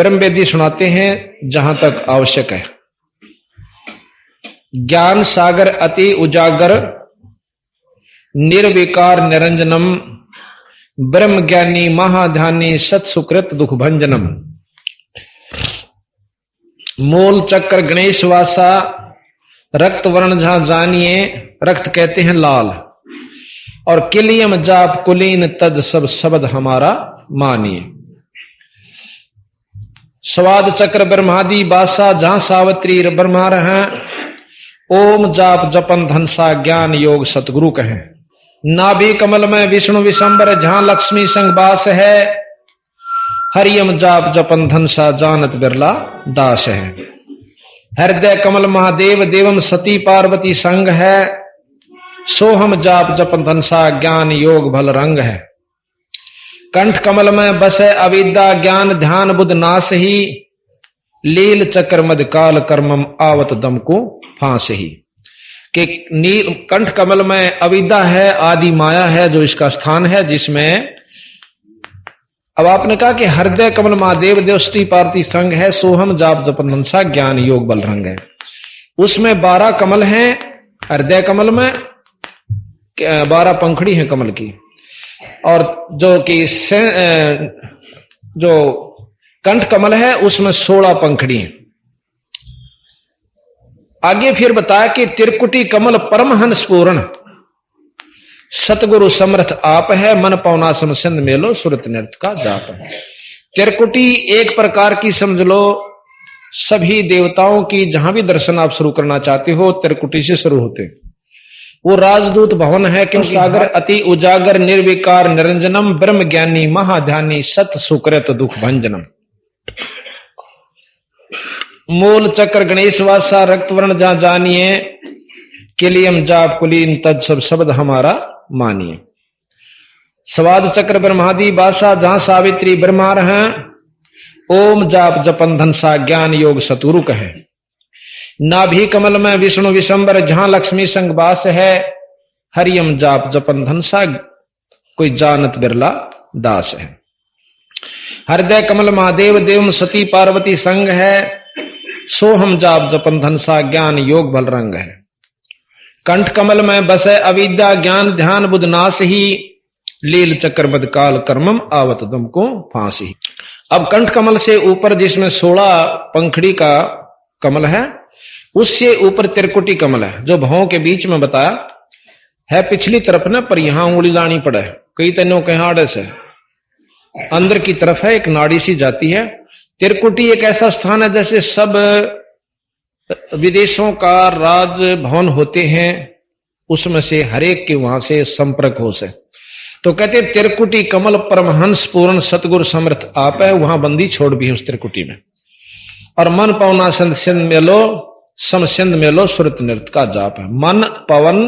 ब्रह्म वेदी सुनाते हैं जहां तक आवश्यक है। ज्ञान सागर अति उजागर निर्विकार निरंजनम ब्रह्म ज्ञानी महाध्यानी सत सुकृत दुख भंजनम। मूल चक्र गणेश वासा रक्त वर्ण जहां जानिए, रक्त कहते हैं लाल, और किलियम जाप कुलीन तद सब शब्द हमारा मानिए। स्वाद चक्र ब्रह्मादि बासा जहां सावित्री ब्रह्मा रहे, ओम जाप जपन धनसा ज्ञान योग सतगुरु कहें। नाभि कमल में विष्णु विशंबर जहां लक्ष्मी संग बास है, हरियम जाप जपन धनसा जानत बिरला दास है। हृदय कमल महादेव देवम सती पार्वती संग है, सोहम जाप जपन धनसा ज्ञान योग भल रंग है। कंठ कमल में बसे अविद्या ज्ञान ध्यान बुध नाश ही, लील चक्र मद काल कर्मम आवत दम को फांस ही। कि नील कंठ कमल में अविद्या है, आदि माया है जो इसका स्थान है, जिसमें अब आपने कहा कि हृदय कमल महादेव देवस्ती पार्वती संग है, सोहम जाप जपन धनसा ज्ञान योग बल रंग है। उसमें 12 कमल हैं हृदय कमल में, 12 पंखड़ी है कमल की, और जो कि जो कंठ कमल है उसमें 16 पंखड़ी हैं। आगे फिर बताया कि त्रिकुटी कमल परमहंस पूर्ण सतगुरु समर्थ आप है, मन पौना समसंद मेलो सुरत नृत्य का जाप है। त्रिकुटी एक प्रकार की समझ लो सभी देवताओं की, जहां भी दर्शन आप शुरू करना चाहते हो त्रिकुटी से शुरू होते। वो राजदूत भवन है, क्योंकि सागर अति उजागर निर्विकार निरंजनम ब्रह्म ज्ञानी महाध्यानी सत सुकृत दुख भंजनम। मूल चक्र गणेश वासा रक्त वर्ण जहां जानिए, किलियम जाप कुलीन तद सब शब्द हमारा मानिए। स्वाद चक्र ब्रह्मादि बासा जहां सावित्री ब्रह्मा रहे, ओम जाप जपन धनसा ज्ञान योग सतुरु कहे। नाभि कमल में विष्णु विशंबर जहां लक्ष्मी संग बास है, हरियम जाप जपन धनसा कोई जानत बिरला दास है। हृदय कमल महादेव देव सती पार्वती संग है, सोहम जाप जपन धनसा ज्ञान योग बल रंग है। कंठ कमल में बसे अविद्या ज्ञान ध्यान बुध नाश ही, लील चक्र मद काल कर्मम आवत दम को फांसी। अब कंठ कमल से ऊपर जिसमें 16 पंखड़ी का कमल है, उससे ऊपर त्रिकुटी कमल है, जो भावों के बीच में बताया है पिछली तरफ ना, पर यहां उंगली लानी पड़े, कई तनों के हाड़े से अंदर की तरफ है, एक नाड़ी सी जाती है। त्रिकुटी एक ऐसा स्थान है जैसे सब विदेशों का राज भवन होते हैं, उसमें से हरेक के वहां से संपर्क हो से, तो कहते त्रिकुटी कमल परमहंस पूर्ण सतगुरु समर्थ आप है, वहां बंदी छोड़ भी है उस त्रिकुटी में। और मन पवना संत सिंध मेलो समसिंध मेलो सुरत नृत्य का जाप है। मन पवन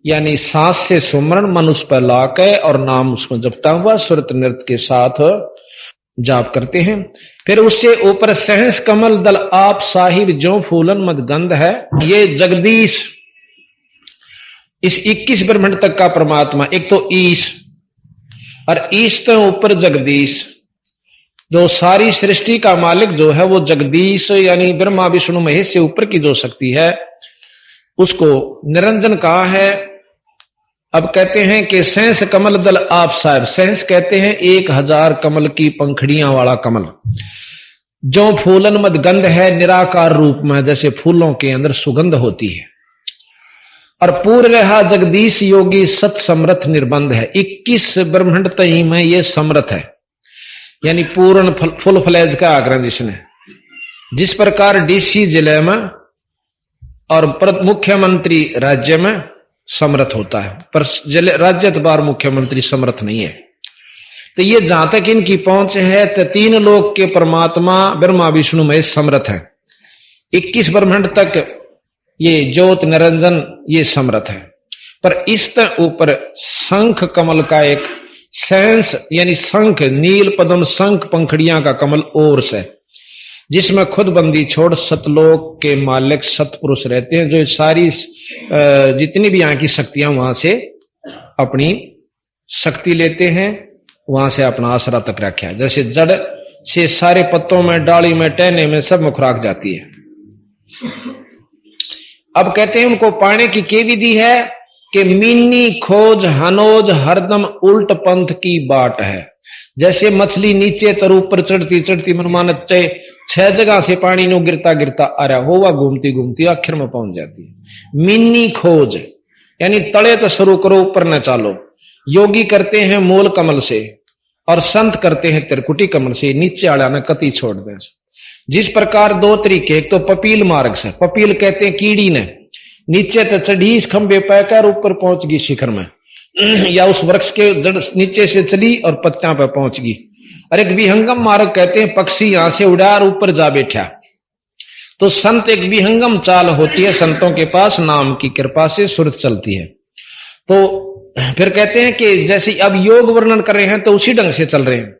यानी सांस से सुमरण, मन उस पर लाके और नाम उसको जपता हुआ सुरत नृत्य के साथ जाप करते हैं। फिर उससे ऊपर सहस कमल दल आप साहिब जो फूलन मद गंध है, ये जगदीश इस 21 ब्रह्मांड तक का परमात्मा, एक तो ईश और ईश तो ऊपर जगदीश, जो सारी सृष्टि का मालिक जो है वो जगदीश यानी ब्रह्मा विष्णु महेश से ऊपर की जो शक्ति है उसको निरंजन कहा है। अब कहते हैं कि सहस कमल दल आप साहब, सहस कहते हैं 1000 कमल की पंखड़ियां वाला कमल, जो फूलन मद गंध है निराकार रूप में, जैसे फूलों के अंदर सुगंध होती है। और पूर्ण रहा जगदीश योगी सत समर्थ निर्बंध है, 21 ब्रह्मांड तही में ये समर्थ है, यानी पूर्ण फुल फ्लैज का आग्रह जिसने, जिस प्रकार डीसी जिले में और मुख्यमंत्री राज्य में समर्थ होता है, पर राज्य बार मुख्यमंत्री समर्थ नहीं है। तो ये जहां तक इनकी पहुंच है तो 3 लोक के परमात्मा ब्रह्मा विष्णु महेश समर्थ है, 21 ब्रह्मांड तक ये ज्योत निरंजन ये समर्थ है। पर इस ऊपर शंख कमल का एक सेंस यानी शंख नील पद्म शंख पंखड़ियां का कमल और से, जिसमें खुद बंदी छोड़ सतलोक के मालिक सतपुरुष रहते हैं, जो सारी जितनी भी यहाँ की शक्तियां वहां से अपनी शक्ति लेते हैं, वहां से अपना आसरा तक रखा है। जैसे जड़ से सारे पत्तों में, डाली में, टहने में, सब में खुराक जाती है। अब कहते हैं उनको पाने की क्या विधि है कि मीनी खोज हनोज हरदम उल्ट पंथ की बाट है। जैसे मछली नीचे तर ऊपर चढ़ती चढ़ती मनमानत 6 जगह से पानी नो गिरता गिरता आ रहा होगा, घूमती घूमती आखिर में पहुंच जाती है। मीनी खोज यानी तले तो शुरू करो, ऊपर न चालो। योगी करते हैं मूल कमल से और संत करते हैं त्रिकुटी कमल से, नीचे आड़ा न कति छोड़ दें। जिस प्रकार 2 तरीके, एक तो पपील मार्ग से, पपील कहते हैं कीड़ी ने नीचे तो चढ़ी इस खंबे पैकर ऊपर पहुंच गई शिखर में, या उस वृक्ष के जड़ नीचे से चली और पत्तियां पर पहुंच गई। और एक विहंगम मार्ग कहते हैं पक्षी यहां से उड़ा और ऊपर जा बैठा। तो संत एक विहंगम चाल होती है, संतों के पास नाम की कृपा से सुरत चलती है। तो फिर कहते हैं कि जैसे अब योग वर्णन कर रहे हैं तो उसी ढंग से चल रहे हैं।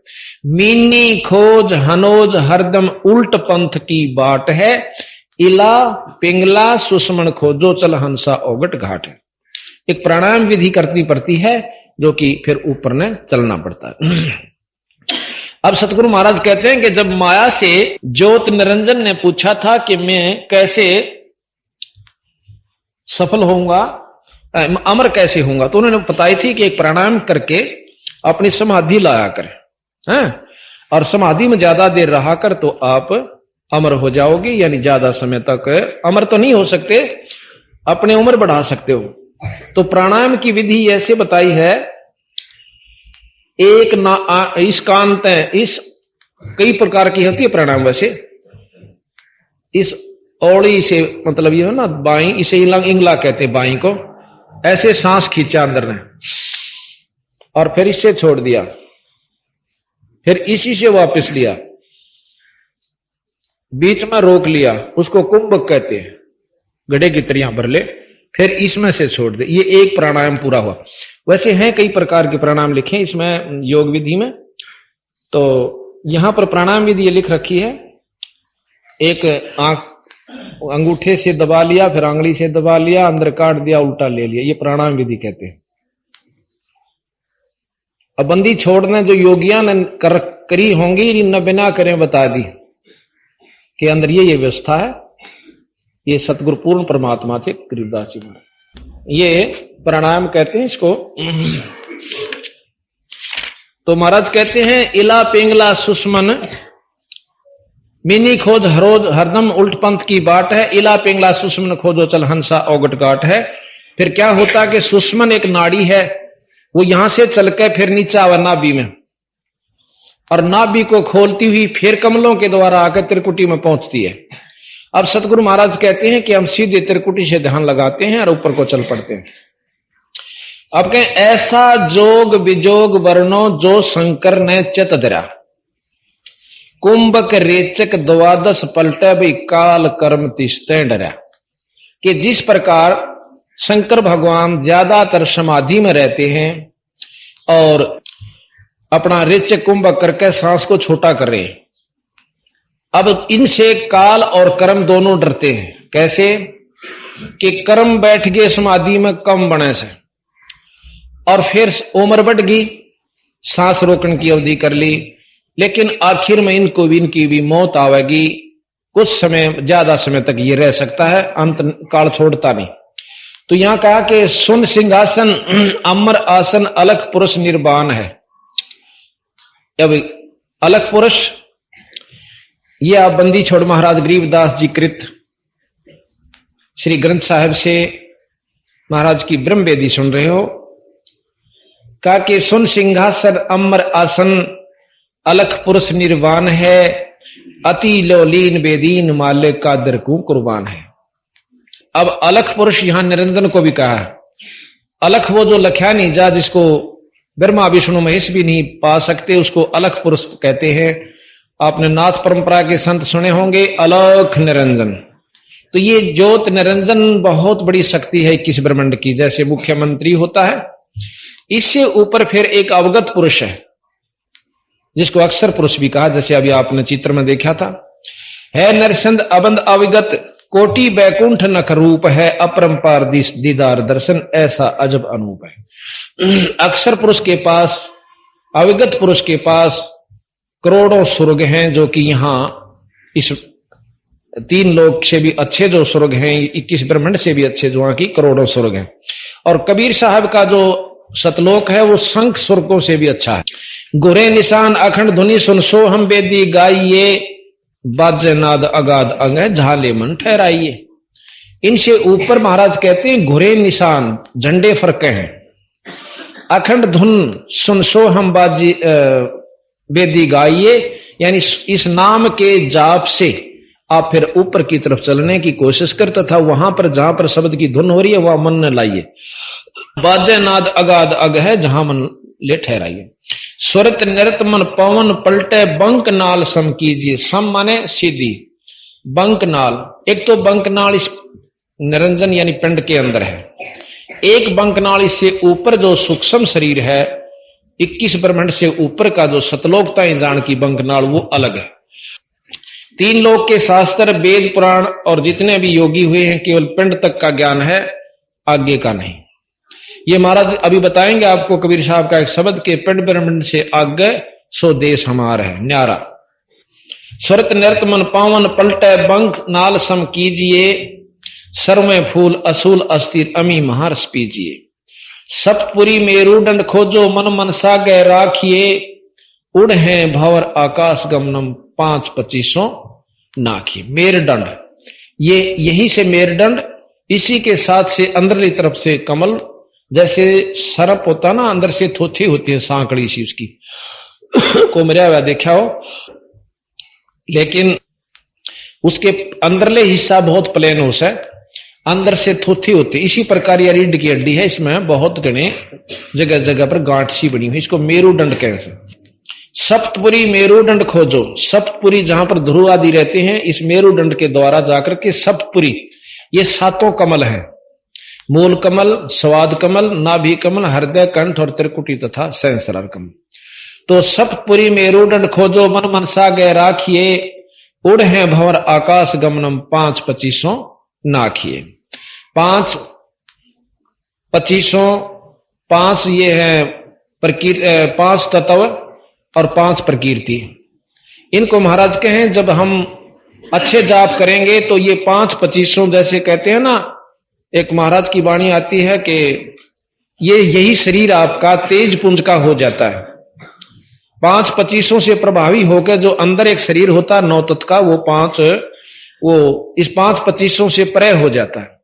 मीनी खोज हनोज हरदम उल्ट पंथ की बाट है, इला पिंगला सुषमण खोजो चल हंसा ओगट घाट है। एक प्राणायाम विधि करनी पड़ती है जो कि फिर ऊपर ने चलना पड़ता है। अब सतगुरु महाराज कहते हैं कि जब माया से ज्योत निरंजन ने पूछा था कि मैं कैसे सफल होऊंगा, अमर कैसे होऊंगा, तो उन्होंने बताई थी कि एक प्राणायाम करके अपनी समाधि लाया कर, हैं? और समाधि में ज्यादा देर रहा कर तो आप अमर हो जाओगे, यानी ज्यादा समय तक अमर तो नहीं हो सकते, अपने उम्र बढ़ा सकते हो। तो प्राणायाम की विधि ऐसे बताई है, एक ना इस कांत इस कई प्रकार की होती है प्राणायाम। वैसे इस औड़ी से मतलब ये हो ना बाई, इसे इंगला कहते हैं बाई को। ऐसे सांस खींचा अंदर ने और फिर इससे छोड़ दिया, फिर इसी से वापस लिया, बीच में रोक लिया, उसको कुंभक कहते हैं, गड्ढे की तरियां भर ले, फिर इसमें से छोड़ दे। ये एक प्राणायाम पूरा हुआ। वैसे हैं कई प्रकार के प्राणायाम लिखे इसमें योग विधि में। तो यहां पर प्राणायाम विधि ये लिख रखी है, एक आंख अंगूठे से दबा लिया, फिर आंगली से दबा लिया, अंदर काट दिया, उल्टा ले लिया, ये प्राणायाम विधि कहते हैं। अब बंदी छोड़ने जो योगियां ने करी होंगी, न बिना करें बता दी कि अंदर ये व्यवस्था है। ये सतगुरु पूर्ण परमात्मा थे गरीबदास जी महाराज, ये प्राणायाम कहते हैं इसको। तो महाराज कहते हैं इला पिंगला सुषमन मिनी खोज हरोज हरदम उल्ट पंथ की बाट है, इला पिंगला सुषमन खोजो चल हंसा ओगट घाट है। फिर क्या होता कि सुषमन एक नाड़ी है, वो यहां से चल के फिर नीचे आवा नाभि में, और नाभि को खोलती हुई फिर कमलों के द्वारा आकर त्रिकुटी में पहुंचती है। अब सतगुरु महाराज कहते हैं कि हम सीधे त्रिकुटी से ध्यान लगाते हैं और ऊपर को चल पड़ते हैं। अब कहें ऐसा जोग विजोग वर्णो जो शंकर ने चित धरा, कुंभक रेचक द्वादश पलटे भी काल कर्म तिस्ते डरा। कि जिस प्रकार शंकर भगवान ज्यादातर समाधि में रहते हैं और अपना रेचक कुंभक करके सांस को छोटा कर रहे हैं, अब इनसे काल और कर्म दोनों डरते हैं। कैसे कि कर्म बैठ गए समाधि में कम बने से, और फिर उम्र बढ़ गई, सांस रोकने की अवधि कर ली, लेकिन आखिर में इनको भी इनकी भी मौत आवेगी। कुछ समय ज्यादा समय तक ये रह सकता है, अंत काल छोड़ता नहीं। तो यहां कहा कि सुन सिंहासन अमर आसन अलख पुरुष निर्वाण है। अब अलख पुरुष ये आप बंदी छोड़ महाराज गरीबदास जी कृत श्री ग्रंथ साहिब से महाराज की ब्रह्म वेदी सुन रहे हो। कहा कि सुन सिंहासन अमर आसन अलख पुरुष निर्वाण है, अति लोलीन बेदीन मालिक का दरकू कुर्बान है। अब अलख पुरुष यहां निरंजन को भी कहा है। अलख वो जो लख्या नहीं जा, जिसको ब्रह्मा विष्णु महेश भी नहीं पा सकते, उसको अलख पुरुष कहते हैं। आपने नाथ परंपरा के संत सुने होंगे अलख निरंजन। तो ये ज्योत निरंजन बहुत बड़ी शक्ति है किस ब्रह्मांड की। जैसे मुख्यमंत्री होता है, इससे ऊपर फिर एक अवगत पुरुष है जिसको अक्षर पुरुष भी कहा, जैसे अभी आपने चित्र में देखा था। है नरसंद अबंद अविगत कोटि बैकुंठ नख रूप है, अपरंपार दीदार दर्शन ऐसा अजब अनूप है। अक्षर पुरुष के पास, अविगत पुरुष के पास करोड़ों स्वर्ग हैं जो कि यहां इस 3 लोक से भी अच्छे जो स्वर्ग हैं, 21 ब्रह्मांड से भी अच्छे जो वहां की करोड़ों स्वर्ग हैं। और कबीर साहब का जो सतलोक है वो शंख स्वर्गों से भी अच्छा है। गुरे निशान अखंड धुनि सुन सो हम बेदी गाइये, बाजे नाद अगाध अंग झाले मन ठहराइए। इनसे ऊपर महाराज कहते हैं घुरे निशान झंडे फरके हैं, अखंड धुन सुन सो हम बाजी बेदी गाइये, यानी इस नाम के जाप से आप फिर ऊपर की तरफ चलने की कोशिश कर, तथा वहां पर जहां पर शब्द की धुन हो रही है वह मन न लाइए। बाजे नाद अगाध अग है जहां मन ले ठहराइए। स्वरत नृत मन पवन पलटे बंक नाल सम कीजिए। सम माने सीधी, बंक नाल, एक तो बंक नाल इस निरंजन यानी पिंड के अंदर है, एक बंक नाल इससे ऊपर जो सूक्ष्म शरीर है 21 ब्रह्मांड से ऊपर का जो सतलोकता जान की बंक नाल वो अलग है। 3 लोक के शास्त्र वेद पुराण और जितने भी योगी हुए हैं केवल पिंड तक का ज्ञान है, आगे का नहीं। ये महाराज अभी बताएंगे आपको कबीर साहब का एक शब्द के पिंड ब्रह्मांड से आगे सो देश हमारा है न्यारा। स्वरत नृत मन पावन पलटे बंक नाल सम कीजिए, सर में फूल असूल अस्थिर अमी महारस पीजिए। सप्तपुरी मेरुदंड खोजो मन मनसा गए राखिए, उड़ है भंवर आकाश गमनम 5-25 नाखिए। मेरुदंड, ये यहीं से मेरुदंड, इसी के साथ से अंदरली तरफ से कमल, जैसे सरप होता ना अंदर से थोथी होती है सांकड़ी सी उसकी को मरिया हुआ देखा हो, लेकिन उसके अंदरले हिस्सा बहुत प्लेन होता है, अंदर से थोथी होती है। इसी प्रकार ये रीढ़ की हड्डी है, इसमें बहुत घने जगह जगह पर गांठ सी बनी हुई, इसको मेरुदंड कहते हैं। सप्तपुरी मेरुदंड खोजो, सप्तपुरी जहां पर ध्रुव आदि रहते हैं इस मेरुदंड के द्वारा जाकर के सप्तपुरी, ये 7 कमल हैं, मूल कमल, स्वाद कमल, नाभि कमल, हृदय कंठ और त्रिकुटी तथा सहस्रार कमल। तो सप्तपुरी मेरुदंड खोजो मन मनसा गए राखिए, उड़ है भंवर आकाश गमनम 5-25 नाखिए। 5-25, 5 ये है 5 तत्व और 5 प्रकृति। इनको महाराज कहें जब हम अच्छे जाप करेंगे तो ये 5-25 जैसे कहते हैं ना, एक महाराज की वाणी आती है कि ये यही शरीर आपका तेज पुंज का हो जाता है। 5-25 से प्रभावी होकर जो अंदर एक शरीर होता है 9 तत्व का, वो इस 5-25 से परे हो जाता है।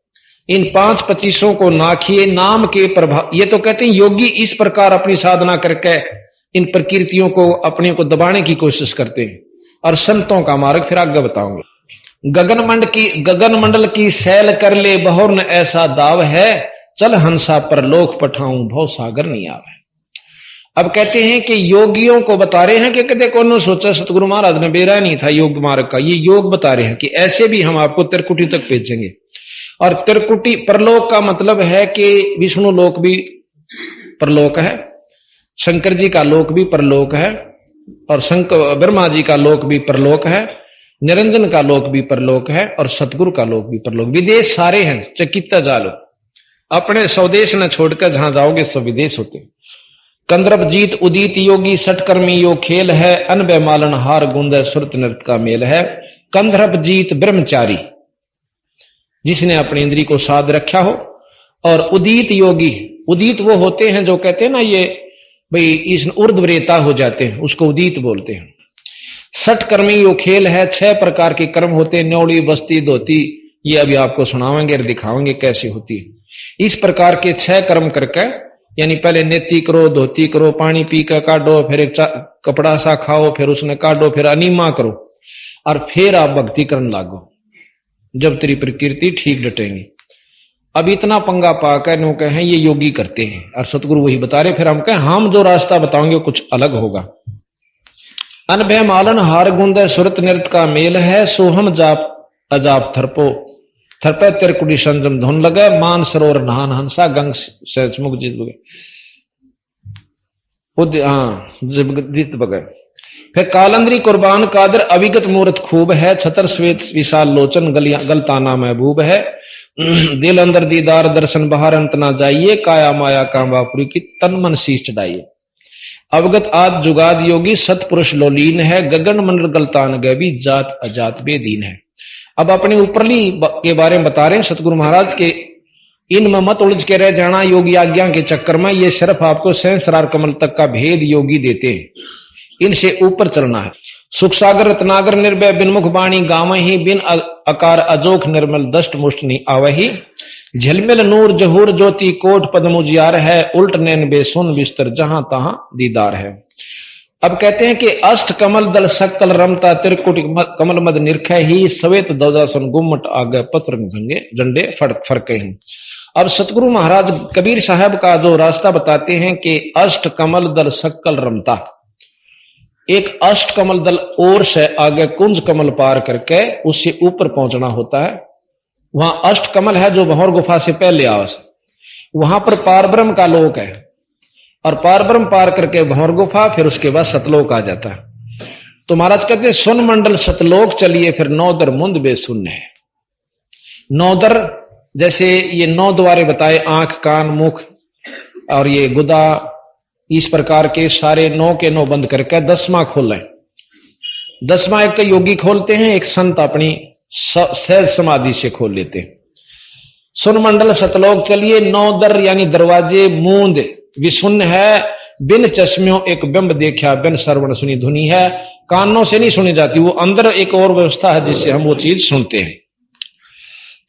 इन 5-25 को नाखिए, नाम के प्रभाव, ये तो कहते हैं योगी इस प्रकार अपनी साधना करके इन प्रकृतियों को अपने को दबाने की कोशिश करते हैं। और संतों का मार्ग फिर आगे बताऊंगा। गगन मंडल की सैल कर ले बहुर न ऐसा दाव है, चल हंसा पर लोक पठाऊं भव सागर नहीं आवे। अब कहते हैं कि योगियों को बता रहे हैं कि कदे कौन सोचा सतगुरु महाराज ने बेरा नहीं था योग मार्ग का, ये योग बता रहे हैं कि ऐसे भी हम आपको त्रिकुटी तक भेजेंगे। और त्रिकुटी परलोक का मतलब है कि विष्णु लोक भी परलोक है, शंकर जी का लोक भी परलोक है, और ब्रह्मा जी का लोक भी परलोक है, निरंजन का लोक भी परलोक है, और सतगुरु का लोक भी परलोक। विदेश सारे हैं, चकित्ता जालो, अपने स्वदेश न छोड़कर जहां जाओगे सब विदेश होते। कंद्रप जीत उदित योगी सटकर्मी यो खेल है, अनबे मालन हार गुंद सुरत नृत का मेल है। कंद्रप जीत ब्रह्मचारी, जिसने अपनी इंद्री को साध रखा हो, और उदित योगी, उदित वो होते हैं जो कहते हैं ना ये भाई इस ऊर्ध्वरेता हो जाते हैं, उसको उदित बोलते हैं। सटकर्मी यो खेल है, 6 प्रकार के कर्म होते हैं, न्योड़ी बस्ती धोती, ये अभी आपको सुनावेंगे और दिखावेंगे कैसे होती है। इस प्रकार के 6 कर्म करके, यानी पहले नेति करो, धोती करो, पानी पी कर काटो, फिर एक कपड़ा सा खाओ, फिर उसने काटो, फिर अनिमा करो, और फिर आप भक्ति करने लागो, जब तेरी प्रकृति ठीक डटेंगी। अब इतना पंगा पाकर नो कहें ये योगी करते हैं, और सतगुरु वही बता रहे, फिर हम कहें हम जो रास्ता बताओगे कुछ अलग होगा। अनभय मालन हार गुंद सुरत नृत का मेल है, सोहम जाप अजाप थरपो थरपे तिरकुटी संजम धुन लगे, मान सरोवर नहान हंसा गंग सहज मुख जीत बगे। फिर कालंदरी कुर्बान कादर अविगत मूर्त खूब है, छतर श्वेत विशाल लोचन गलताना महबूब है। दिल अंदर दीदार दर्शन बाहर अंत ना जाइए, काया माया कामवापुरी की तन मन शीश चढ़ाइए। अवगत आद जुगाद योगी सतपुरुष लोलीन है, गगन मंडल गलतान गैबी जात अजात बेदीन है। अब अपनी ऊपरली के बारे में बता रहे हैं सतगुरु महाराज के, इनमें मत उलझ के रह जाना योगी आज्ञा के चक्कर में, ये सिर्फ आपको सहस्रार कमल तक का भेद योगी देते हैं, इनसे ऊपर चलना है। सुख सागर रत्नागर निर्भय बिनमुख बाणी गावही, बिन अकार अजोख निर्मल दष्ट मुष्ट नहीं आवही, झलमिल नूर जहूर ज्योति कोट पद्म उजियार है, उल्ट नैन बेसुन बिस्तर जहां तहां दीदार है। अब कहते हैं कि अष्ट कमल दल सकल रमता त्रिकुट कमल मद निरख ही, सवेत दौदासन गुम्मट आगे पत्र संगे झंडे फरक ही। अब सतगुरु महाराज कबीर साहब का जो रास्ता बताते हैं कि अष्ट कमल दल सकल रमता, एक अष्ट कमल दल और से आगे कुंज कमल पार करके उससे ऊपर पहुंचना होता है। वहां अष्ट कमल है जो भंवर गुफा से पहले आवस, वहां पर पारब्रह्म का लोक है, और पारब्रह्म पार करके भंवर गुफा, फिर उसके बाद सतलोक आ जाता है। तो महाराज कहते हैं सुन मंडल सतलोक चलिए, फिर नौदर मुंद बेसुन्न है। नौदर जैसे ये 9 द्वारे बताए, आंख कान मुख और ये गुदा, इस प्रकार के सारे 9 के 9 बंद करके 10वां खोलें। 10वां एक तो योगी खोलते हैं, एक संत अपनी सहज समाधि से खोल लेते हैं। सुन मंडल सतलोक चलिए, 9 दर यानी दरवाजे मूंद विशुन्न है, बिन चश्मियों एक बिंब देखा, बिन श्रवण सुनी धुनी है। कानों से नहीं सुनी जाती, वो अंदर एक और व्यवस्था है जिससे हम वो चीज सुनते हैं।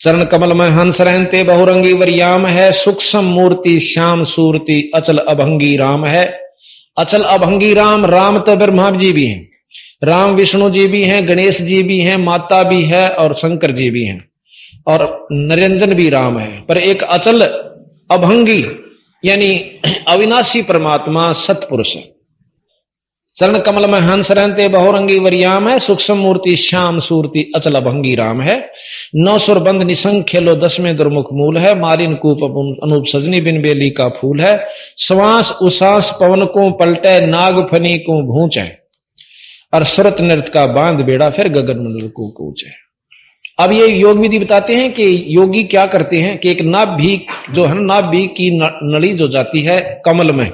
चरण कमल में हंस रहते बहुरंगी वरियाम है, सूक्ष्म मूर्ति श्याम सूरति अचल अभंगी राम है। अचल अभंगी राम, राम तो ब्रह्मा जी भी हैं, राम विष्णु जी भी हैं, गणेश जी भी हैं, माता भी है और शंकर जी भी हैं, और निरंजन भी राम है। पर एक अचल अभंगी यानी अविनाशी परमात्मा सतपुरुष है। चरण कमल में हंस रहते बहुरंगी वरियाम है, सूक्ष्म मूर्ति श्याम सूरति अचल अभंगी राम है। 9 सुर बंद निसंग खेलो 10 में दुर्मुख मूल है, मारिन कूप अनूप सजनी बिन बेली का फूल है। श्वास उसास पवन को पलटे, नाग फनी को भूंच है, और सुरत नृत्य का बांध बेड़ा, फिर गगन मंडल को कूच है। अब ये योग विधि बताते हैं कि योगी क्या करते हैं कि एक नाभि जो है, नाभि की नली जो जाती है कमल में,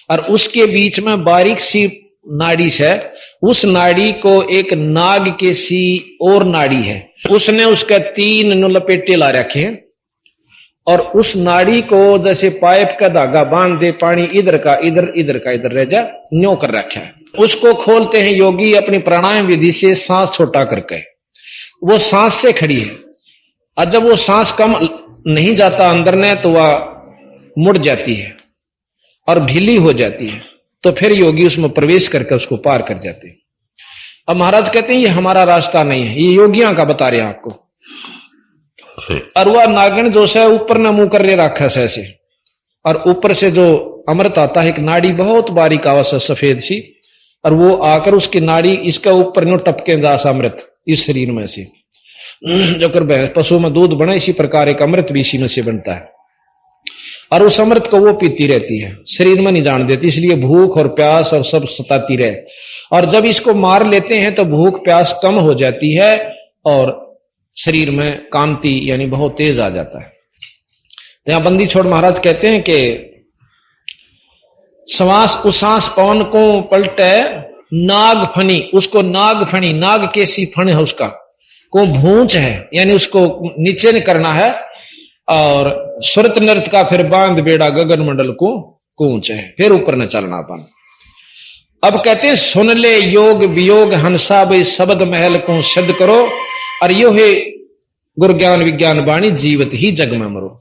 और उसके बीच में बारीक सी नाड़ी है, उस नाड़ी को एक नाग के सी और नाड़ी है, उसने उसके 3 लपेटे ला रखे हैं, और उस नाड़ी को जैसे पाइप का धागा बांध दे, पानी इधर का इधर, इधर का इधर रह जा, न्यों कर रखा है। उसको खोलते हैं योगी अपनी प्राणायाम विधि से, सांस छोटा करके, वो सांस से खड़ी है, और जब वो सांस कम नहीं जाता अंदर ने तो वह मुड़ जाती है और ढीली हो जाती है, तो फिर योगी उसमें प्रवेश करके उसको पार कर जाते हैं। अब महाराज कहते हैं ये हमारा रास्ता नहीं है, ये योगियां का बता रहे हैं आपको। और वह नागिन जो है ऊपर न मुंह कर रखा है ऐसे, और ऊपर से जो अमृत आता है, एक नाड़ी बहुत बारीक आवाज है सफेद सी, और वो आकर उसकी नाड़ी इसका ऊपर नो टपके दास अमृत इस शरीर में से, जो कर पशु में दूध बना, इसी प्रकार एक अमृत भी इसी में से बनता है, और उस अमृत को वो पीती रहती है, शरीर में नहीं जान देती, इसलिए भूख और प्यास और सब सताती रहे। और जब इसको मार लेते हैं तो भूख प्यास कम हो जाती है, और शरीर में कांति यानी बहुत तेज आ जाता है। तो यहां बंदी छोड़ महाराज कहते हैं कि श्वास उसास पवन को पलटे, नाग फनी, उसको नाग फनी, नाग के सी फण है उसका, को भूंच है यानी उसको नीचे नहीं करना है, और सुरत नृत्य का फिर बांध बेड़ा, गगन मंडल को कूच है, फिर ऊपर न चलना अपन। अब कहते हैं सुन ले योग वियोग हंसा भाई, शब्द महल को सिद्ध करो, और यो है गुरु ज्ञान विज्ञान वाणी, जीवत ही जग में मरो।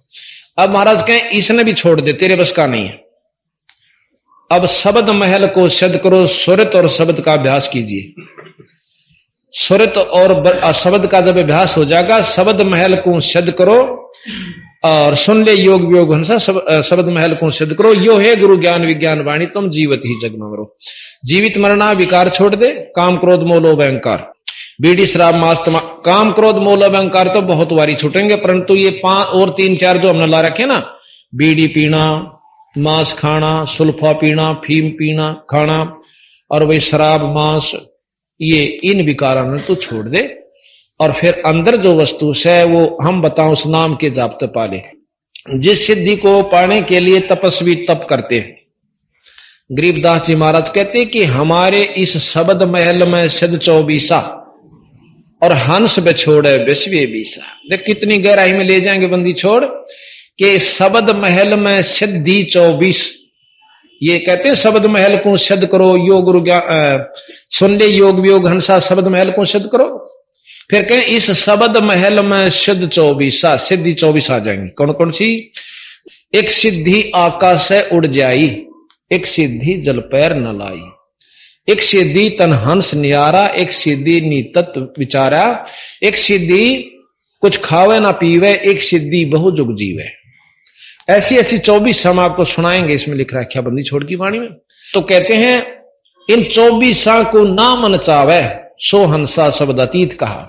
अब महाराज कहें इसने भी छोड़ दे, तेरे बस का नहीं है। अब शब्द महल को सिद्ध करो, सुरत और शब्द का अभ्यास कीजिए। सुरत और शब्द का जब अभ्यास हो जाएगा, शब्द महल को सिद्ध करो, और सुन ले योग वियोग हंसा, शब्द महल को सिद्ध करो, यो है गुरु ज्ञान विज्ञान वाणी, तुम जीवित ही जग में मरो। जीवित मरना विकार छोड़ दे, काम क्रोध मोह लोभ अहंकार, बीड़ी शराब मांस काम क्रोध मोह लोभ अहंकार तो बहुत वारी छूटेंगे, परंतु ये 5 और 3 4 जो हमने ला रखे ना, बीड़ी पीना, मांस खाना, सुल्फा पीना, फीम पीना खाना, और वही शराब मांस, ये इन विकारों ने तो छोड़ दे, और फिर अंदर जो वस्तु है वो हम बताओ उस नाम के जाप्त पाले। जिस सिद्धि को पाने के लिए तपस्वी तप करते हैं, गरीबदास जी महाराज कहते कि हमारे इस शब्द महल में सिद्ध 24 और हंस बिछोड़े विश्वे 20। देख कितनी गहराई में ले जाएंगे बंदी छोड़ के शब्द महल में सिद्धि 24। ये कहते हैं शब्द महल को सिद्ध करो, योग गुरु सुन ले योग वियोग हंसा शब्द महल को सिद्ध करो। फिर कहें इस शब्द महल में सिद्ध 24 सिद्धि 24 आ जाएंगी। कौन कौन सी? एक सिद्धि आकाश से उड़ जाई, एक सिद्धि जल पैर न लाई, एक सिद्धि तन हंस नियारा, एक सिद्धि नीतत विचारा, एक सिद्धि कुछ खावे ना पीवे, एक सिद्धि बहु जुग जीवे। ऐसी ऐसी 24 हम आपको सुनाएंगे। इसमें लिख रहा है क्या बंदी छोड़ की वाणी में। तो कहते हैं इन 24 को ना मन चावे सो हंसा शब्द अतीत कहा।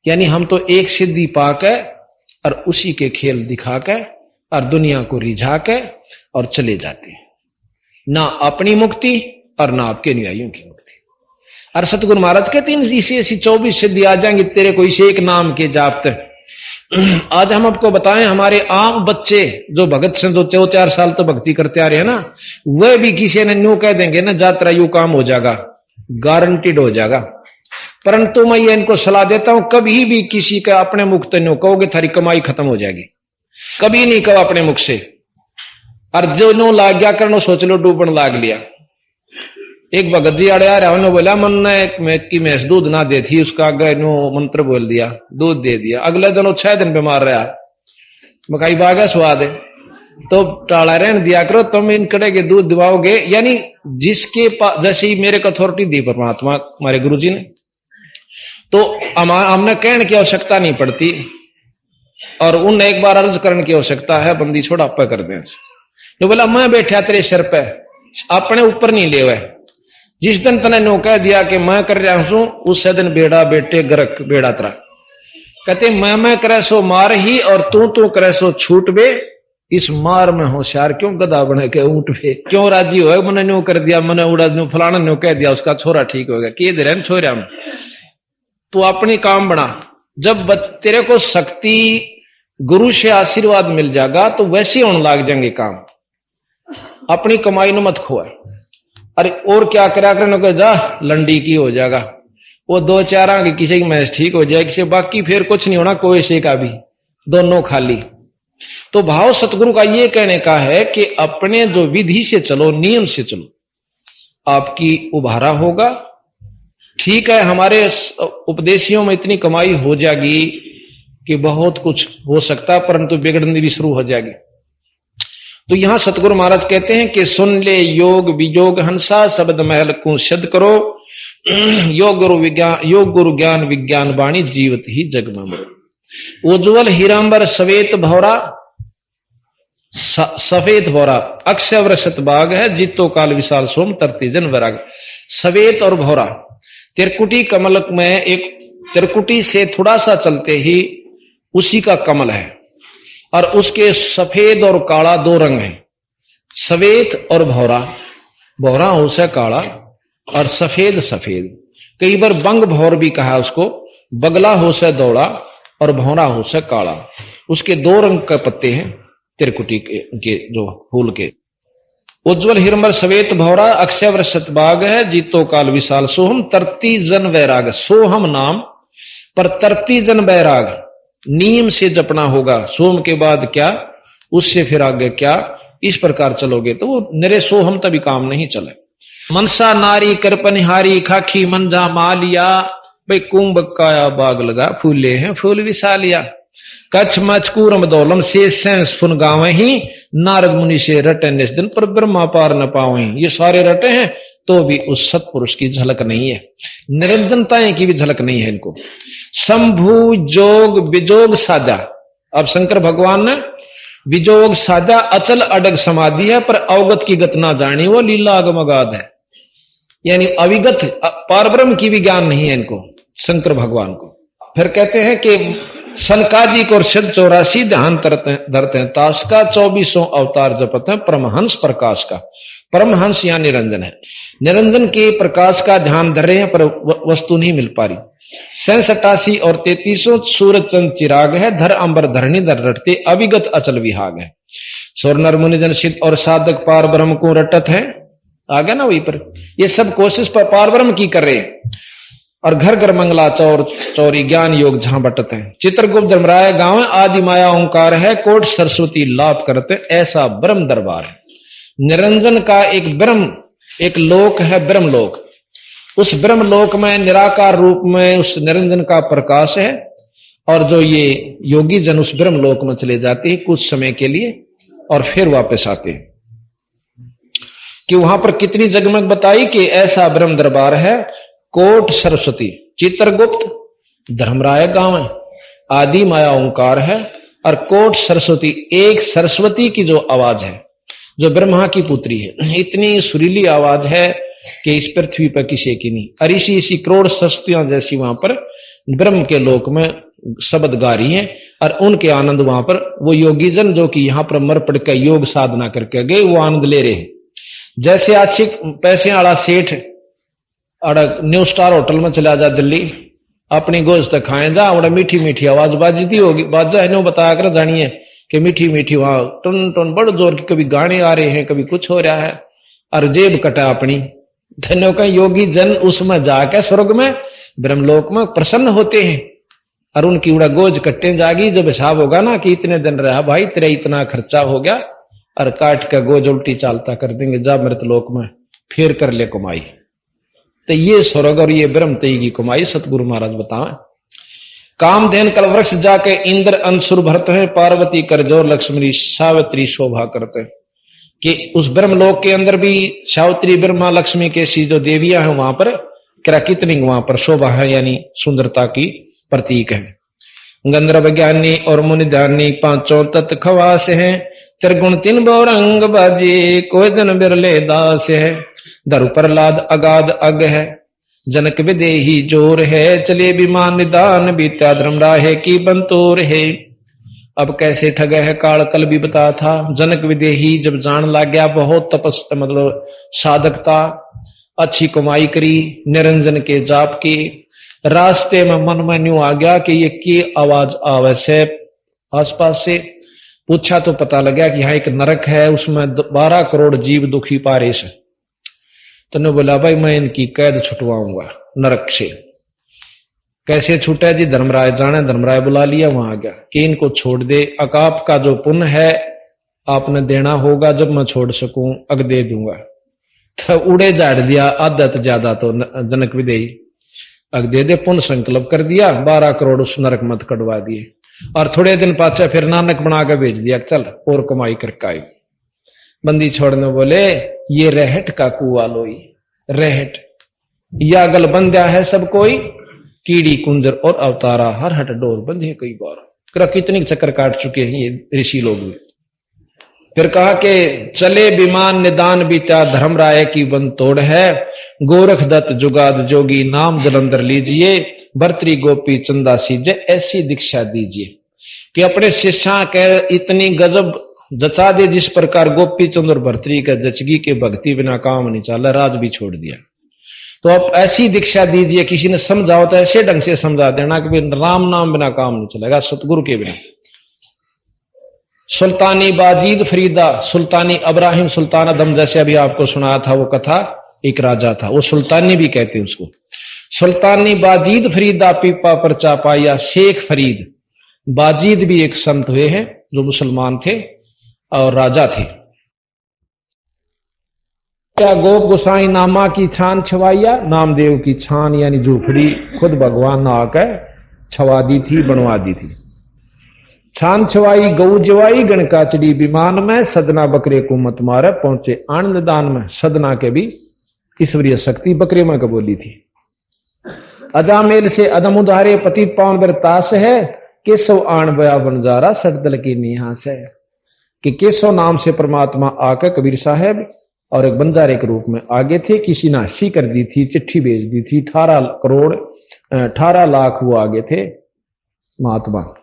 यानी हम तो एक सिद्धि पाके और उसी के खेल दिखा के और दुनिया को रिझा के और चले जाते हैं, ना अपनी मुक्ति और ना आपके अनुयायियों की मुक्ति। और सतगुरु महाराज कहते हैं इसी ऐसी 24 सिद्धि आ जाएंगे तेरे को इसे एक नाम के जापते। आज हम आपको बताएं हमारे आम बच्चे जो भगत से 2-4 साल तो भक्ति करते आ रहे हैं ना, वह भी किसी ने न्यू कह देंगे ना जात्रा यू काम हो जाएगा, गारंटीड हो जाएगा। परंतु मैं ये इनको सलाह देता हूं कभी भी किसी का अपने मुख तो न्यू कहोगे थारी कमाई खत्म हो जाएगी, कभी नहीं कहो अपने मुख से। और जो नो लाग गया करनो सोच लो डूबन लाग लिया। एक भगत जी अड़े आ रहा उन्होंने बोला मन ने कि मैंस दूध ना दे थी, उसका आगे नो मंत्र बोल दिया, दूध दे दिया। अगले दिन 6 दिन बीमार रहा, मकाई बागा स्वाद है तो टाला रहन दिया करो, तुम इन कड़े के दूध दिवाओगे। यानी जिसके पास जैसे ही मेरे को अथॉरिटी दी परमात्मा हमारे गुरु जी ने, तो हमने कहने की आवश्यकता नहीं पड़ती और उन एक बार अर्ज करने की आवश्यकता है, बंदी छोड़ा आप कर दे। जो बोला मैं बैठा तेरे सिर पे अपने ऊपर नहीं ले हुए, जिस दिन तने नो कह दिया कि मैं कर रहा हूं उस दिन बेड़ा बेटे गरक बेड़ा तरा। कहते मैं करे सो मार ही और तू करे सो छूट बे, इस मार में होशियार क्यों गधा बने के ऊंट पे। क्यों राजी हो मैंने न्यू कर दिया, मैंने उड़ा न्यू फलाना न्यू कह दिया उसका छोरा ठीक हो गया, कि दे रहे छोरा हम तू अपनी काम बना। जब तेरे को शक्ति गुरु से आशीर्वाद मिल जाएगा तो वैसे होने लग जाएंगे काम, अपनी कमाई न मत खोए। अरे और क्या करा करने जा लंडी की हो जाएगा, वो 2-4 आगे किसी की मैच ठीक हो जाए, किसी बाकी फिर कुछ नहीं होना, कोई से का भी दोनों खाली। तो भाव सतगुरु का ये कहने का है कि अपने जो विधि से चलो, नियम से चलो, आपकी उभारा होगा। ठीक है हमारे उपदेशियों में इतनी कमाई हो जाएगी कि बहुत कुछ हो सकता, परंतु बिगड़नी भी शुरू हो जाएगी। तो यहां सतगुरु महाराज कहते हैं कि सुन ले योग वियोग हंसा शब्द महल को सिद्ध करो, योग गुरु ज्ञान विज्ञान वाणी जीवत ही जग में मरो। उज्ज्वल हीरांबर सवेत भौरा, सफेद भौरा अक्षय वृषत बाग है, जीतो काल विशाल सोम तरती जन वैराग। सवेत और भौरा तिरकुटी कमल में एक तिरकुटी से थोड़ा सा चलते ही उसी का कमल है और उसके सफेद और काला 2 रंग हैं, सवेत और भौरा। भौरा हो से काला और सफेद सफेद, कई बार बंग भौर भी कहा उसको। बगला हो से दौड़ा और भौरा हो से काला। उसके 2 रंग के पत्ते हैं तिरकुटी के जो फूल के। उज्ज्वल हिरमर सवेत भौरा अक्षय वृषत बाग है, जीतो काल विशाल सोहम तरती जन वैराग। सोहम नाम पर तरती जन वैराग, नियम से जपना होगा। सोम के बाद क्या, उससे फिर आगे क्या, इस प्रकार चलोगे तो वो निरे सोहम तभी काम नहीं चले। मनसा नारी करपनिहारी खाखी मंजा मालिया, भाई कुंभ काया बाग लगा फूले हैं फूल विशालिया। कच्छ मचकूरम दौलम से सेंस फुन गावे ही, नारद मुनि से रटे निस दिन पर ब्रह्मा पार न पावे। ये सारे रटे हैं तो भी उस सतपुरुष की झलक नहीं है, निरंजनताएं की भी झलक नहीं है इनको। शंभु जोग विजोग साधा, अब शंकर भगवान ने विजोग साधा, अचल अडग समाधि है पर अवगत की गत ना जानी, वो लीला अगमगाध है। यानी अविगत पारब्रह्म की भी ज्ञान नहीं है इनको, शंकर भगवान को। फिर कहते हैं कि सनकादिक और सिद्ध 84 ध्यान धरते हैं ताश का, 24 अवतार जपते हैं परमहंस प्रकाश का। परमहंस यहाँ निरंजन है, निरंजन के प्रकाश का ध्यान धर रहे हैं पर वस्तु नहीं मिल पा रही। 87 और 33 सूरज चंद चिराग है, धर अंबर धरणी धर रटते अविगत अचल विहाग है। स्वर नर मुनि जन सिद्ध और साधक पार ब्रह्म को रटत है। आ गया ना वहीं पर, ये सब कोशिश पर पार ब्रह्म की कर रहे हैं। और घर घर मंगला चौर चौरी ज्ञान योग जहां बटत है। चित्रगुप्त धर्मराय गांव आदि माया ओंकार है, कोट सरस्वती लाभ करते ऐसा ब्रह्म दरबार है। निरंजन का एक ब्रह्म एक लोक है, ब्रह्म लोक। उस ब्रह्म लोक में निराकार रूप में उस निरंजन का प्रकाश है। और जो ये योगी जन उस ब्रह्म लोक में चले जाते हैं कुछ समय के लिए और फिर वापस आते हैं। कि वहां पर कितनी जगमग बताई कि ऐसा ब्रह्म दरबार है। कोट सरस्वती, चित्रगुप्त धर्मराय गांव है, आदि माया ओंकार है और कोट सरस्वती, एक सरस्वती की जो आवाज है, जो ब्रह्मा की पुत्री है, इतनी सुरीली आवाज है कि इस पृथ्वी पर किसी की नहीं। और इसी करोड़ सरस्वतियां जैसी वहां पर ब्रह्म के लोक में शब्द गा रही है। और उनके आनंद वहां पर वो योगी जन जो कि यहां पर मर पड़ के योग साधना करके गए वो आनंद ले रहे हैं। जैसे अच्छे पैसे वाला सेठ न्यू स्टार होटल में चला जा दिल्ली, अपनी गोश्त खाए जा, बड़ा मीठी मीठी आवाज बाजती होगी, बाजा है बताया कर जानिए कि मीठी मीठी वहां टन टन बड़ जोर की कभी गाने आ रहे हैं, कभी कुछ हो रहा है। और जेब कटा अपनी धन्यों का योगी जन उसमें जाके स्वर्ग में ब्रह्मलोक में प्रसन्न होते हैं। और उनकी उड़ा गोज कट्टे जागी, जब हिसाब होगा ना कि इतने दिन रहा भाई तेरा इतना खर्चा हो गया, और काट का गोज उल्टी चालता कर देंगे, जा मृतलोक में फिर कर ले कमाई। तो ये स्वर्ग और ये ब्रह्म तई की कमाई सतगुरु महाराज बताएं। कामधेन कल वृक्ष जाके इंद्र अंशुर भरते हैं, पार्वती करजोर लक्ष्मी सावित्री शोभा करते हैं। कि उस ब्रह्मलोक के अंदर भी सावित्री ब्रह्मा लक्ष्मी के सी जो देवियां हैं वहां पर कितनी वहां पर शोभा है, यानी सुंदरता की प्रतीक है। गंधर्व ज्ञानी और मुनि ध्यानी पांचों तत्व खवास है, त्रिगुण तीन बहुरंग बाजी कोई जन बिरले दास है। धरु प्रहलाद अगाध अग है, जनक विदेही जोर है, चले विमान निदान बीता धर्म राहे की बंतोर है। अब कैसे ठगे है काल कल भी बता था, जनक विदेही जब जान लग गया बहुत तपस मतलब साधकता, अच्छी कमाई करी निरंजन के जाप की, रास्ते में मन में न्यू आ गया कि ये की आवाज आवे से आसपास से पूछा तो पता लगा कि यहाँ एक नरक है, उसमें 12 करोड़ जीव दुखी पारे से। तो ने बोला भाई मैं इनकी कैद छुटवाऊंगा नरक से। कैसे छूटा जी, धर्मराय जाने, धर्मराय बुला लिया, वहां आ गया कि इनको छोड़ दे, अकाप का जो पुण्य है आपने देना होगा, जब मैं छोड़ सकूं अग दे दूंगा। तो उड़े झाड़ दिया आधा तो ज्यादा तो जनक विदेही, अग दे दे, पुण्य संकल्प कर दिया, 12 करोड़ उस नरक मत कटवा दिए। और थोड़े दिन पाचा फिर नानक बना के भेज दिया, चल और कमाई करके आई। बंदी छोड़ने बोले ये रहट का कुआ लोई, रहट या गल बंध्या है सब कोई, कीड़ी कुंजर और अवतारा हर हट डोर बंधे कई बार। कितनी चक्कर काट चुके हैं ये ऋषि लोग भी। फिर कहा कि चले विमान निदान बीता धर्म राय की बन तोड़ है, गोरख दत्त जुगाद जोगी नाम जलंधर लीजिए, भर्तरी गोपी चंदा सीजे ऐसी दीक्षा दीजिए। कि अपने शिष्या के इतनी गजब जचा दे जिस प्रकार गोपी चंद्र भर्तरी का जचगी के भक्ति बिना काम नहीं चला, राज भी छोड़ दिया। तो आप ऐसी दीक्षा दीजिए, किसी ने समझाओ तो ऐसे ढंग से समझा देना कि राम नाम बिना काम नहीं चलेगा, सतगुरु के बिना। सुल्तानी बाजीद फरीदा, सुल्तानी अब्राहिम सुल्तान अदम, जैसे अभी आपको सुनाया था वो कथा, एक राजा था, वो सुल्तानी भी कहते हैं उसको। सुल्तानी बाजीद फरीदा पीपा पर चापाया, शेख फरीद बाजीद भी एक संत हुए हैं जो मुसलमान थे और राजा थे। क्या गोप गोसाई नामा की छान छवाइया, नामदेव की छान यानी झूपड़ी खुद भगवान ने आकर छवा दी थी, बनवा दी थी। छान छवाई गऊ जवाई गण काचड़ी विमान में, सदना बकरे को मत मारे पहुंचे आनंद दान में। सदना के भी ईश्वरीय शक्ति बकरे में कबोली थी। अजामेल से अदम उधारे पतित पावन बरतास है, केशव आण बया बनजारा सटदल की निहास है। कि केशव नाम से परमात्मा आकर कबीर साहब और एक बंजारे के रूप में आगे थे। किसी ने हस्सी कर दी थी, चिट्ठी भेज दी थी, 18 लाख वो आगे थे महात्मा।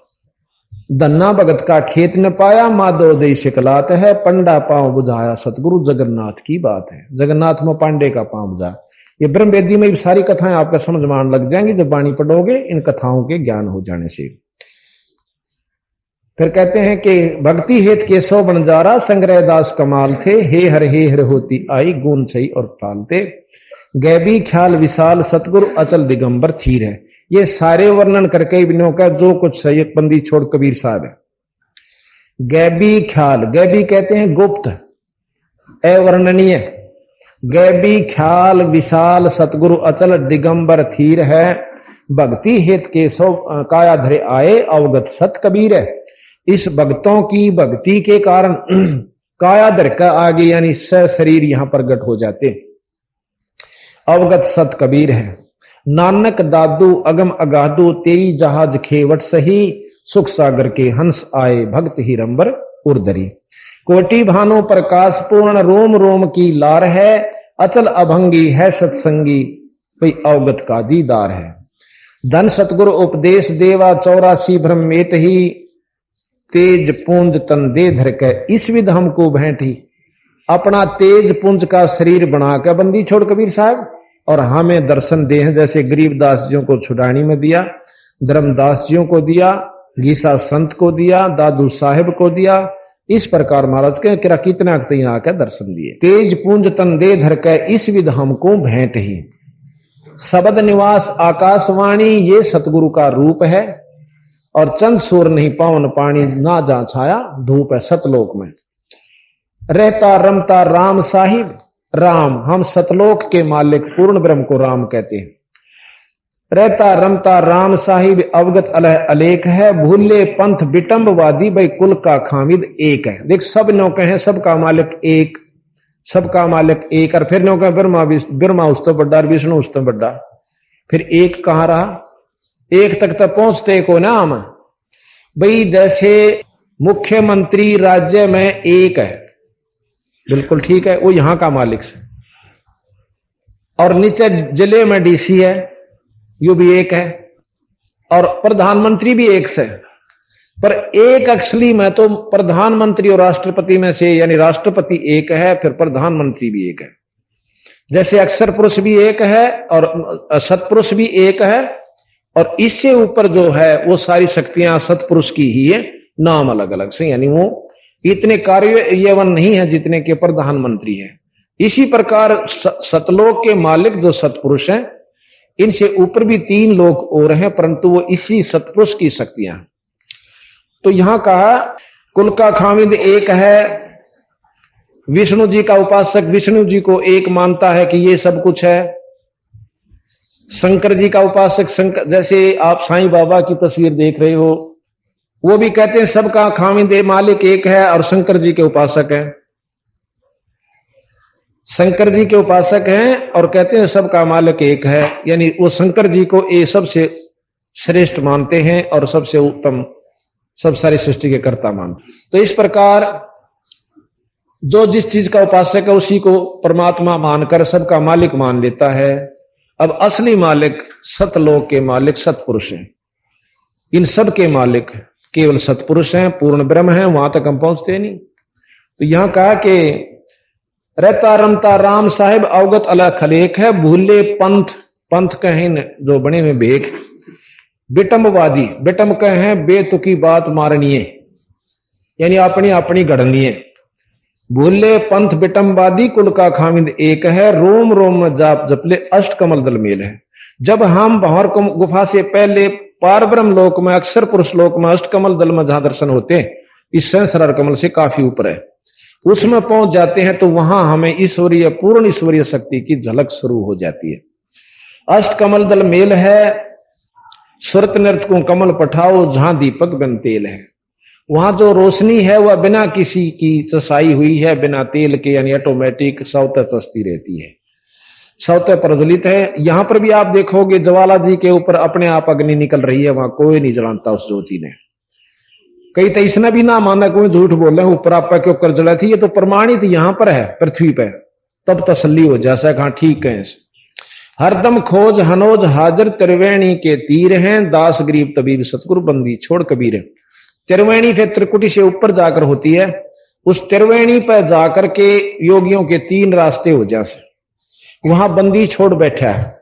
धन्ना भगत का खेत न पाया, माधव दई शिकलात है, पंडा पांव बुझाया सतगुरु जगन्नाथ की बात है। जगन्नाथ में पांडे का पांव बुझा। ये ब्रह्म वेदी में सारी कथाएं आपका समझ में आने लग जाएंगी जब वाणी पढ़ोगे, इन कथाओं के ज्ञान हो जाने से। फिर कहते हैं कि भक्ति हेत केशव बनजारा संग्रह दास कमाल थे, हे हर होती आई गुण छई और पालते, गैबी ख्याल विशाल सतगुरु अचल दिगंबर थीर है। ये सारे वर्णन करके बिनों का जो कुछ सैयद बंदी छोड़ कबीर साहब है। गैबी ख्याल, गैबी कहते हैं गुप्त, अवर्णनीय। गैबी ख्याल विशाल सतगुरु अचल दिगंबर थीर है, भक्ति हेत केशव काया धरे आए अवगत सत कबीर है। इस भक्तों की भक्ति के कारण काया धर का आगे यानी शरीर यहां प्रकट हो जाते, अवगत सत कबीर है। नानक दादू अगम अगादू तेरी जहाज खेवट सही, सुख सागर के हंस आए भक्त ही रंबर उर्दरी। कोटि भानु प्रकाश पूर्ण रोम रोम की लार है, अचल अभंगी है सत्संगी कोई अवगत का दीदार है। धन सतगुरु उपदेश देवा 84 ब्रह्मेत ही, तेज पुंज तन दे धर के इस विध हमको भेंटी। अपना तेज पुंज का शरीर बनाकर बंदी छोड़ कबीर साहब और हमें दर्शन दे हैं, जैसे गरीबदास जियों को छुड़ानी में दिया, धर्मदास जियों को दिया, गीसा संत को दिया, दादू साहेब को दिया। इस प्रकार महाराज के कितना आकर दर्शन दिए। तेज पुंज तन दे धर के इस विध हमको भेंट ही, शब्द निवास आकाशवाणी ये सतगुरु का रूप है। और चंद सूर नहीं पावन पानी ना जा छाया धूप है सतलोक में। रहता रमता राम साहिब, राम हम सतलोक के मालिक पूर्ण ब्रह्म को राम कहते हैं। रहता रमता राम साहिब अवगत अलह अलेख है, भूले पंथ विटंबवादी भाई कुल का खामिद एक है। देख सब नौके हैं, सबका मालिक एक, सबका मालिक एक। और फिर नौका ब्रह्मा उस तो बड्डा, विष्णु उस तो बड्डा, फिर एक कहां रहा? एक तक तो पहुंचते को ना हम भाई। जैसे मुख्यमंत्री राज्य में एक है, बिल्कुल ठीक है, वो यहां का मालिक से। और नीचे जिले में डीसी है, यो भी एक है। और प्रधानमंत्री भी एक से। पर एक असली में तो प्रधानमंत्री और राष्ट्रपति में से, यानी राष्ट्रपति एक है, फिर प्रधानमंत्री भी एक है। जैसे अक्षर पुरुष भी एक है और सतपुरुष भी एक है, और इससे ऊपर जो है वो सारी शक्तियां सतपुरुष की ही है, नाम अलग अलग से, यानी वो इतने कार्यवन नहीं है जितने के प्रधानमंत्री है। इसी प्रकार सतलोक के मालिक जो सतपुरुष हैं, इनसे ऊपर भी 3 लोग और हैं, परंतु वो इसी सतपुरुष की शक्तियां। तो यहां कहा कुल का खामिद एक है। विष्णु जी का उपासक विष्णु जी को एक मानता है कि ये सब कुछ है। शंकर जी का उपासक शंकर, जैसे आप साईं बाबा की तस्वीर देख रहे हो, वो भी कहते हैं सबका खामिद मालिक एक है, और शंकर जी के उपासक हैं। शंकर जी के उपासक हैं और कहते हैं सबका मालिक एक है, यानी वो शंकर जी को ये सबसे श्रेष्ठ मानते हैं और सबसे उत्तम, सब सारी सृष्टि के कर्ता मानते। तो इस प्रकार जो जिस चीज का उपासक है उसी को परमात्मा मानकर सबका मालिक मान लेता है। अब असली मालिक सतलोक के मालिक सतपुरुष हैं। इन सब के मालिक केवल सतपुरुष हैं, पूर्ण ब्रह्म हैं, वहां तक हम पहुंचते नहीं। तो यहां कहा कि रहता रमता राम साहिब अवगत अलग खलेक है, भूले पंथ, पंथ कहें जो बने हुए भेख, विटंबवादी, विटंब कहें बेतुकी बात मारनीय, यानी अपनी अपनी गढ़नीय। भूले पंथ विटंबवादी कुल का खामिद एक है, रोम रोम में जाप जपले अष्ट कमल दल मेल है। जब हम भंवर गुफा से पहले पार ब्रह्म लोक में, अक्षर पुरुष लोक में, अष्ट कमल दल में जहां दर्शन होते हैं, इस सहस्रार कमल से काफी ऊपर है, उसमें पहुंच जाते हैं तो वहां हमें ईश्वरीय, पूर्ण ईश्वरीय शक्ति की झलक शुरू हो जाती है। अष्ट कमल दल मेल है, सुरत नृत को कमल पठाओ जहां दीपक बन तेल है। वहां जो रोशनी है वह बिना किसी की चसाई हुई है, बिना तेल के, यानी ऑटोमेटिक स्वतः चसती रहती है, स्वतः प्रज्वलित है। यहां पर भी आप देखोगे ज्वाला जी के ऊपर अपने आप अग्नि निकल रही है, वहां कोई नहीं जलाता उस ज्योति ने। कई तो इसने भी ना माना, कोई झूठ बोल रहे ऊपर आप के ऊपर जला थी, ये तो प्रमाणित यहां पर है पृथ्वी पर, तब तसल्ली हो जैसा कहा ठीक है। हरदम खोज हनोज हाजिर त्रिवेणी के तीर हैं, दास गरीब तबीब सतगुरु बंदी छोड़ कबीर है। त्रिवेणी फिर त्रिकुटी से ऊपर जाकर होती है, उस त्रिवेणी पर जाकर के योगियों के 3 रास्ते हो जैसे, वहां बंदी छोड़ बैठा है।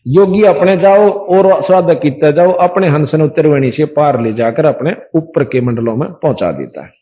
योगी अपने जाओ और साधक कितना जाओ, अपने हंसन उत्तरवेणी से पार ले जाकर अपने ऊपर के मंडलों में पहुंचा देता है।